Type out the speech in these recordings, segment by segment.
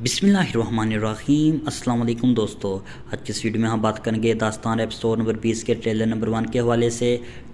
बिस्मिल्लाहिर्रहमानिर्रहीम। अस्सलाम वालेकुम दोस्तों, आज की इस वीडियो में हम बात करेंगे दास्तान एपिसोड नंबर 20 के ट्रेलर नंबर 1 के हवाले से।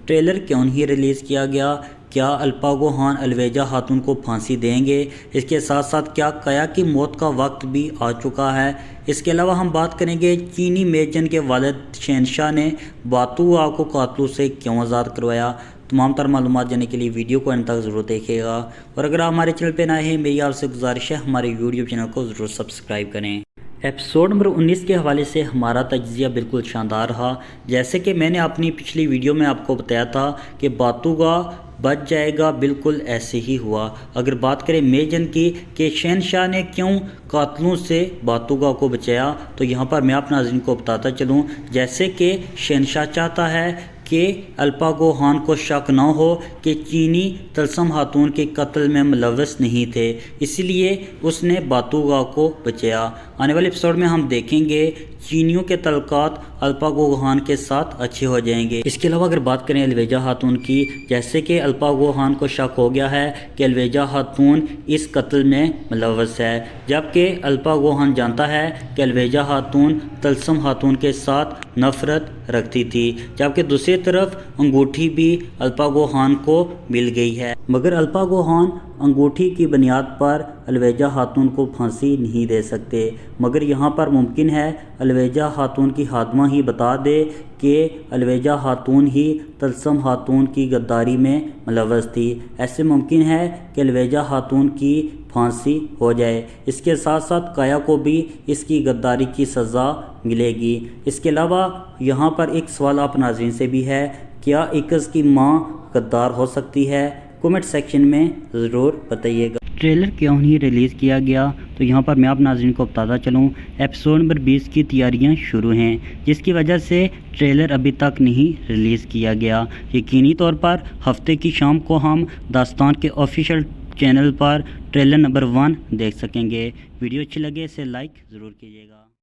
ट्रेलर क्यों नहीं रिलीज़ किया गया, क्या अल्पा गोहान अलवेजा खातून को फांसी देंगे, इसके साथ साथ क्या कया की मौत का वक्त भी आ चुका है। इसके अलावा हम बात करेंगे चीनी मेजन के वालिद शहनशाह ने बातुआ को कातलों से क्यों आज़ाद करवाया। तमाम तर मालूमात जानने के लिए वीडियो को अंत तक ज़रूर देखिएगा, और अगर आप हमारे चैनल पर नए हैं मेरी आपसे गुजारिश है हमारे यूट्यूब चैनल को ज़रूर सब्सक्राइब करें। एपिसोड नंबर 19 के हवाले से हमारा तज्ज़िया बिल्कुल शानदार रहा। जैसे कि मैंने अपनी पिछली वीडियो में आपको बताया था कि बातुगा बच जाएगा, बिल्कुल ऐसे ही हुआ। अगर बात करें मेजन की कि शहनशाह ने क्यों कातलों से बातुगा को बचाया, तो यहाँ पर मैं आप नाज़रीन को बताता चलूँ। जैसे कि शहनशाह चाहता है कि अल्पा गोहान को शक न हो कि चीनी तलसम खातून के कत्ल में मुलव्वस नहीं थे, इसलिए उसने बातुगा को बचाया। आने वाले एपिसोड में हम देखेंगे चीनियों के तलकात अल्पा गोहान के साथ अच्छे हो जाएंगे। इसके अलावा अगर बात करें अलवेजा खातून की, जैसे कि अल्पा गोहान को शक हो गया है कि अलवेजा खातून इस कत्ल में मुलव्वस है, जबकि अल्पा गोहान जानता है कि अलवेजा खातून तलसम खातून के साथ नफरत रखती थी, जबकि दूसरी तरफ अंगूठी भी अल्पा गोहान को मिल गई है। मगर अल्पा गोहान अंगूठी की बुनियाद पर अलवेजा खातून को फांसी नहीं दे सकते, मगर यहाँ पर मुमकिन है अलवेजा खातून की खात्मा ही बता दे कि अलवेजा खातून ही तलसम खातून की गद्दारी में मुलव्वस थी। ऐसे मुमकिन है कि अलवेजा खातून की फांसी हो जाए। इसके साथ साथ काया को भी इसकी गद्दारी की सज़ा मिलेगी। इसके अलावा यहाँ पर एक सवाल आप नाज़रीन से भी है, क्या इकस की माँ गद्दार हो सकती है? कमेंट सेक्शन में ज़रूर बताइएगा। ट्रेलर क्यों नहीं रिलीज़ किया गया, तो यहाँ पर मैं आप नाज़रीन को बताता चलूँ। एपिसोड नंबर 20 की तैयारियाँ शुरू हैं, जिसकी वजह से ट्रेलर अभी तक नहीं रिलीज़ किया गया। यकीनी तौर पर हफ्ते की शाम को हम दास्तान के ऑफिशियल चैनल पर ट्रेलर नंबर 1 देख सकेंगे। वीडियो अच्छी लगे इसे लाइक ज़रूर कीजिएगा।